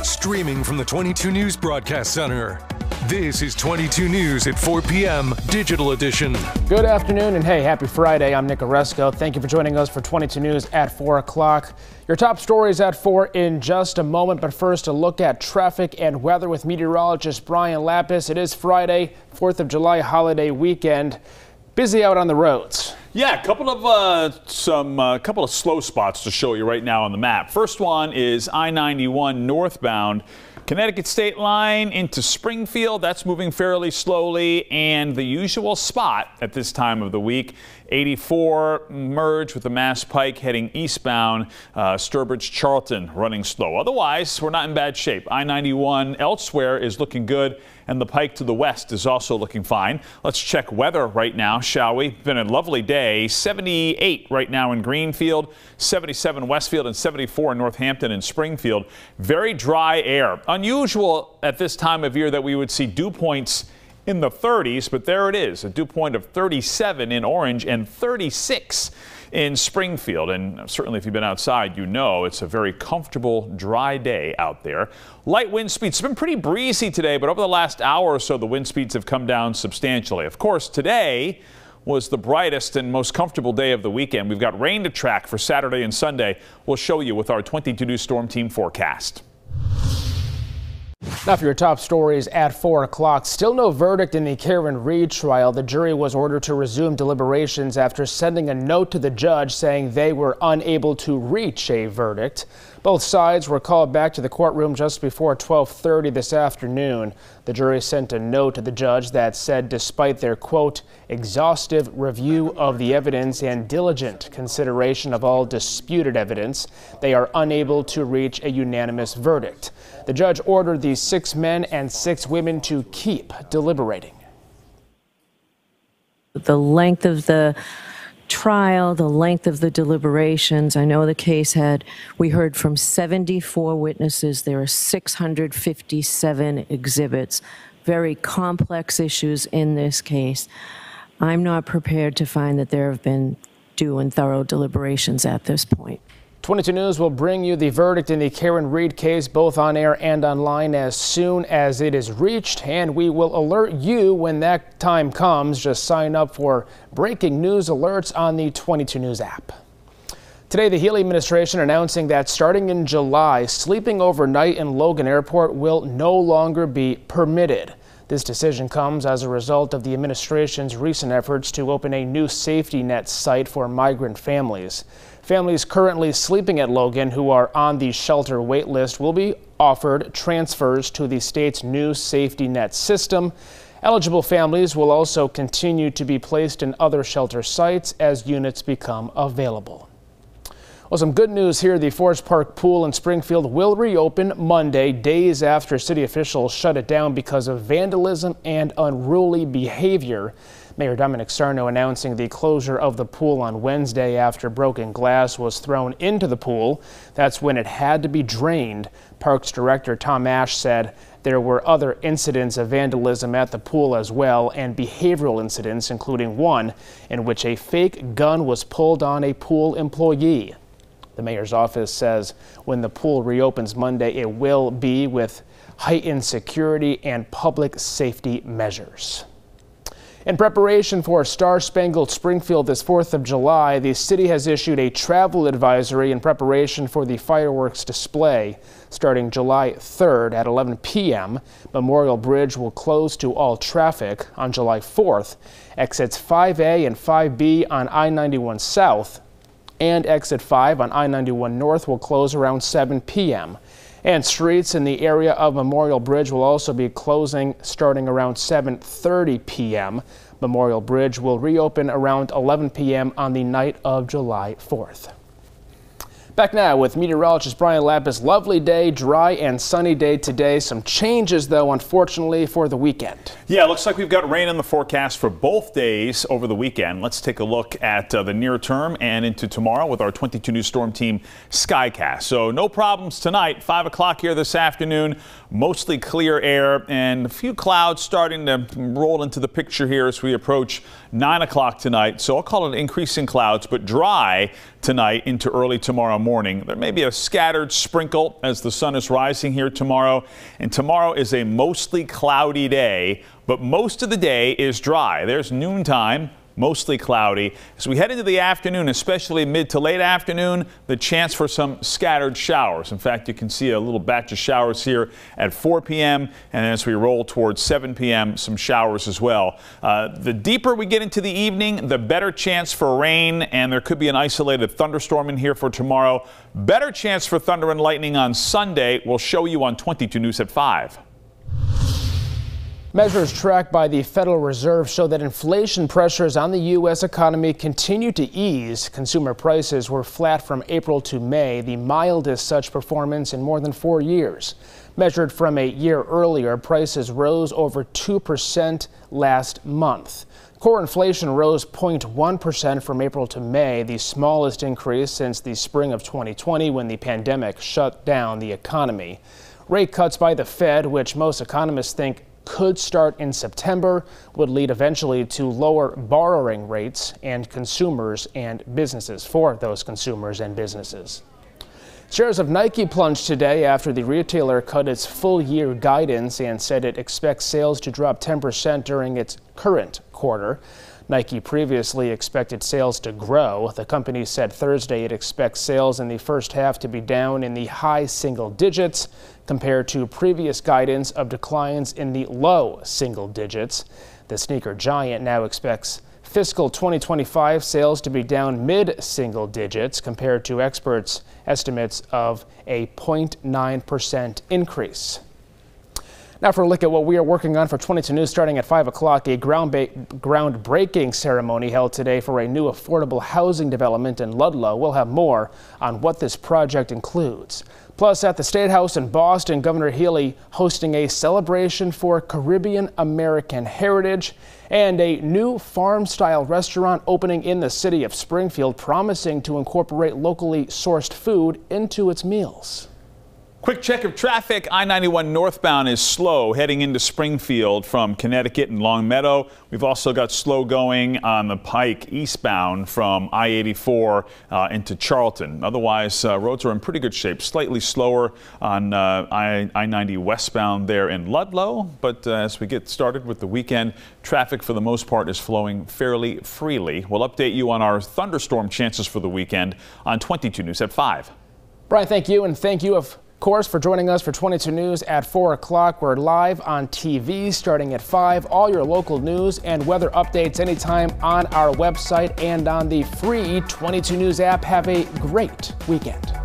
Streaming from the 22 News Broadcast Center. This is 22 News at 4 p.m. Digital Edition. Good afternoon, and hey, happy Friday. I'm Nick Oresco. Thank you for joining us for 22 News at 4 o'clock. Your top stories at 4 in just a moment, but first a look at traffic and weather with meteorologist Brian Lapis. It is Friday, 4th of July holiday weekend. Busy out on the roads. Yeah, a couple of slow spots to show you right now on the map. First one is I-91 northbound, Connecticut State Line into Springfield. That's moving fairly slowly, and the usual spot at this time of the week, 84 merge with the Mass Pike heading eastbound, Sturbridge Charlton running slow. Otherwise, we're not in bad shape. I-91 elsewhere is looking good, and the Pike to the west is also looking fine. Let's check weather right now, shall we? Been a lovely day. 78 right now in Greenfield, 77 Westfield, and 74 in Northampton and Springfield. Very dry air. Unusual at this time of year that we would see dew points in the 30s, but there it is, a dew point of 37 in Orange and 36 in Springfield. And certainly if you've been outside, you know it's a very comfortable, dry day out there. Light wind speeds. It's been pretty breezy today, but over the last hour or so, the wind speeds have come down substantially. Of course, today was the brightest and most comfortable day of the weekend. We've got rain to track for Saturday and Sunday. We'll show you with our 22 News Storm Team forecast. Now for your top stories at 4 o'clock. Still no verdict in the Karen Reed trial. The jury was ordered to resume deliberations after sending a note to the judge saying they were unable to reach a verdict. Both sides were called back to the courtroom just before 12:30 this afternoon. The jury sent a note to the judge that said despite their, quote, exhaustive review of the evidence and diligent consideration of all disputed evidence, they are unable to reach a unanimous verdict. The judge ordered the 6 men and 6 women to keep deliberating. The length of the trial, the length of the deliberations. I know the case we heard from 74 witnesses. There are 657 exhibits. Very complex issues in this case. I'm not prepared to find that there have been due and thorough deliberations at this point. 22 News will bring you the verdict in the Karen Reed case, both on air and online, as soon as it is reached, and we will alert you when that time comes. Just sign up for breaking news alerts on the 22 News app. Today, the Healy administration announcing that starting in July, sleeping overnight in Logan Airport will no longer be permitted. This decision comes as a result of the administration's recent efforts to open a new safety net site for migrant families. Families currently sleeping at Logan who are on the shelter wait list will be offered transfers to the state's new safety net system. Eligible families will also continue to be placed in other shelter sites as units become available. Well, some good news here. The Forest Park Pool in Springfield will reopen Monday, days after city officials shut it down because of vandalism and unruly behavior. Mayor Dominic Sarno announcing the closure of the pool on Wednesday after broken glass was thrown into the pool. That's when it had to be drained. Parks Director Tom Ash said there were other incidents of vandalism at the pool as well, and behavioral incidents, including one in which a fake gun was pulled on a pool employee. The mayor's office says when the pool reopens Monday, it will be with heightened security and public safety measures. In preparation for Star-Spangled Springfield this 4th of July, the city has issued a travel advisory in preparation for the fireworks display. Starting July 3rd at 11 p.m., Memorial Bridge will close to all traffic. On July 4th, exits 5A and 5B on I-91 South and exit 5 on I-91 North will close around 7 p.m. And streets in the area of Memorial Bridge will also be closing starting around 7:30 p.m. Memorial Bridge will reopen around 11 p.m. on the night of July 4th. Back now with meteorologist Brian Lapis. Lovely day, dry and sunny day today. Some changes, though, unfortunately, for the weekend. Yeah, looks like we've got rain in the forecast for both days over the weekend. Let's take a look at the near term and into tomorrow with our 22 News Storm Team Skycast. So no problems tonight. 5 o'clock here this afternoon. Mostly clear air and a few clouds starting to roll into the picture here as we approach 9 o'clock tonight. So I'll call it increasing clouds, but dry tonight into early tomorrow morning. There may be a scattered sprinkle as the sun is rising here tomorrow. And tomorrow is a mostly cloudy day, but most of the day is dry. There's noontime. Mostly cloudy. As we head into the afternoon, especially mid to late afternoon, the chance for some scattered showers. In fact, you can see a little batch of showers here at 4 p.m. and as we roll towards 7 p.m., some showers as well. The deeper we get into the evening, the better chance for rain, and there could be an isolated thunderstorm in here for tomorrow. Better chance for thunder and lightning on Sunday. We'll show you on 22 News at 5. Measures tracked by the Federal Reserve show that inflation pressures on the U.S. economy continue to ease. Consumer prices were flat from April to May, the mildest such performance in more than 4 years. Measured from a year earlier, prices rose over 2% last month. Core inflation rose 0.1% from April to May, the smallest increase since the spring of 2020 when the pandemic shut down the economy. Rate cuts by the Fed, which most economists think could start in September, would lead eventually to lower borrowing rates and consumers and businesses for those consumers and businesses. Shares of Nike plunged today after the retailer cut its full-year guidance and said it expects sales to drop 10% during its current quarter. Nike previously expected sales to grow. The company said Thursday it expects sales in the first half to be down in the high single digits compared to previous guidance of declines in the low single digits. The sneaker giant now expects fiscal 2025 sales to be down mid-single digits compared to experts' estimates of a 0.9% increase. Now for a look at what we are working on for 22 News starting at 5 o'clock. A groundbreaking ceremony held today for a new affordable housing development in Ludlow. We'll have more on what this project includes. Plus, at the State House in Boston, Governor Healy hosting a celebration for Caribbean American heritage, and a new farm-style restaurant opening in the city of Springfield, promising to incorporate locally sourced food into its meals. Quick check of traffic. I-91 northbound is slow heading into Springfield from Connecticut and Long Meadow. We've also got slow going on the Pike eastbound from I-84 into Charlton. Otherwise, roads are in pretty good shape. Slightly slower on I-90 westbound there in Ludlow. But as we get started with the weekend, traffic for the most part is flowing fairly freely. We'll update you on our thunderstorm chances for the weekend on 22 News at 5. Brian, thank you, and thank you of course for joining us for 22 News at 4 o'clock. We're live on TV starting at 5. All your local news and weather updates anytime on our website and on the free 22 News app. Have a great weekend.